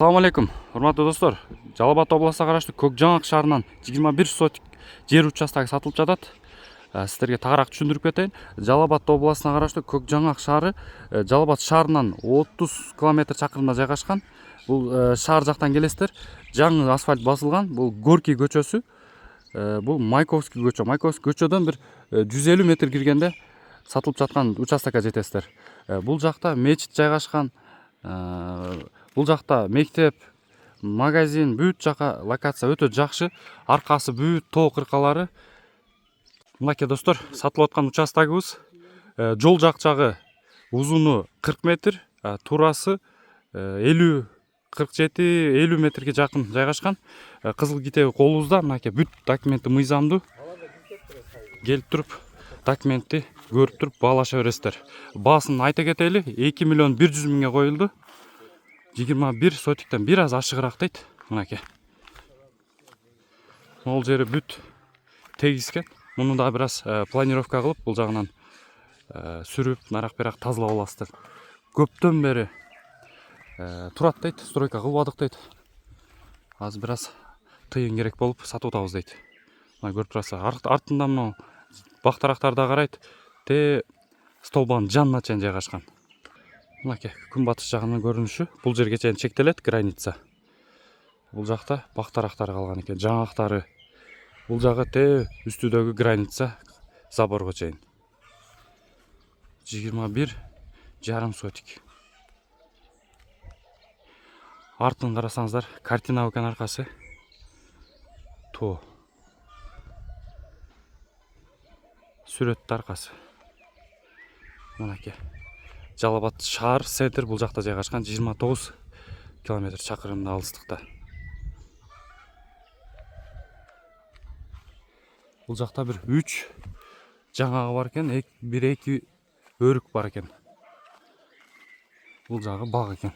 Assalamu алейкум, урматтуу достор. Жалал Абад областына караштуу Көкжаңак шаарынан 21 сотик жер участогу сатылып жатат. Сиздерге тагыраак түшүндүрүп кетейин. Жалал Абад областына караштуу Көкжаңак шаары Жалал Абад шаарынан 30 км чакырымда жайгашкан. Бул шаар жактан келесиздер. Жаңы асфальт басылган. Бул Горький көчөсү. Бул Майковский көчө. Майковский көчөдөн бир 150 метр киргенде сатылып жаткан участокко жетесиздер. Бул жакта мечит жайгашкан. Бул жакта мектеп, магазин, бүт жака локация өтө жакшы. Аркасы бүт тоо кыркалары. Мынакей достор, сатылып аткан участогубуз. Жол жакчагы узуну 40 метр, турасы 47-50 метрге жакын жайгашкан. Кызыл китеби колубузда. Мынакей бүт документи мыйзамдуу. Келип туруп документти көрүп туруп баалаша бересиздер. Баасын айта кетели, 2 миллион 100 миңге коюлду. 21 сотиктен бир аз ашыгыраак дейт. Мынакей. Могул жери бүт тегискен. Муну да бир аз планировка кылып, бул жагынан сүрүп, нарак бирак тазалап аласыздар. Көптөн бери турат дейт, стройка кылбадык дейт. Азыр бир аз тыйын керек болуп сатып атабыз дейт. Мына көрүп турасыздар. Артында мына бактарактар да карайт. Те столбанын жанына чейин жайгашкан. Мынакей күн батыш жагынын көрүнүшү. Бул жерге чейин чектелет граница. Бул жакта бактарактар калган экен, жаңактары. Бул жагы те үстүдөгү граница заборго чейин. 21,5 сотик. Артын карасаңыздар, картина экен аркасы. Тоо. Сүрөттү аркасы. Мынакей. Жалал Абад шаар центр бул жакта жайгашкан, 29 км чакырымда алыстыкта. Бул жакта бир 3 жаңагы бар экен, 1-2 өрүк бар экен. Бул жагы баг экен.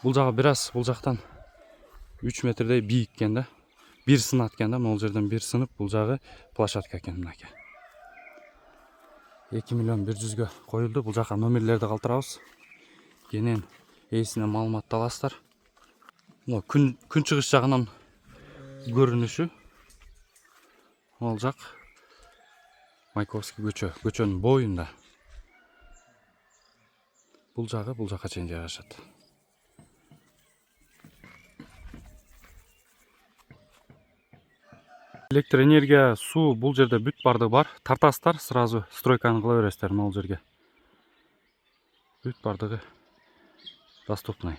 Бул жагы бир аз бул жактан 3 метрдей бийик экен да. Бир сынат экен да, могул жерден бир сынып, бул жагы площадка экен мынакей. 2 миллион 100га коюлду. Бул жака номерлерди калтырабыз. Кенен ээсинен маалыматты аласыздар. Мына күн чыгыш жагынан көрүнүшү. Ал жак Майковский көчөнүн боюнда. Бул жака чейин жайгашат. Электр энергия, суу бул жерде бүт бардыгы бар. Тартасыздар, сразу стройканы кыла бересиздер могул жерге. Бүт бардыгы доступный.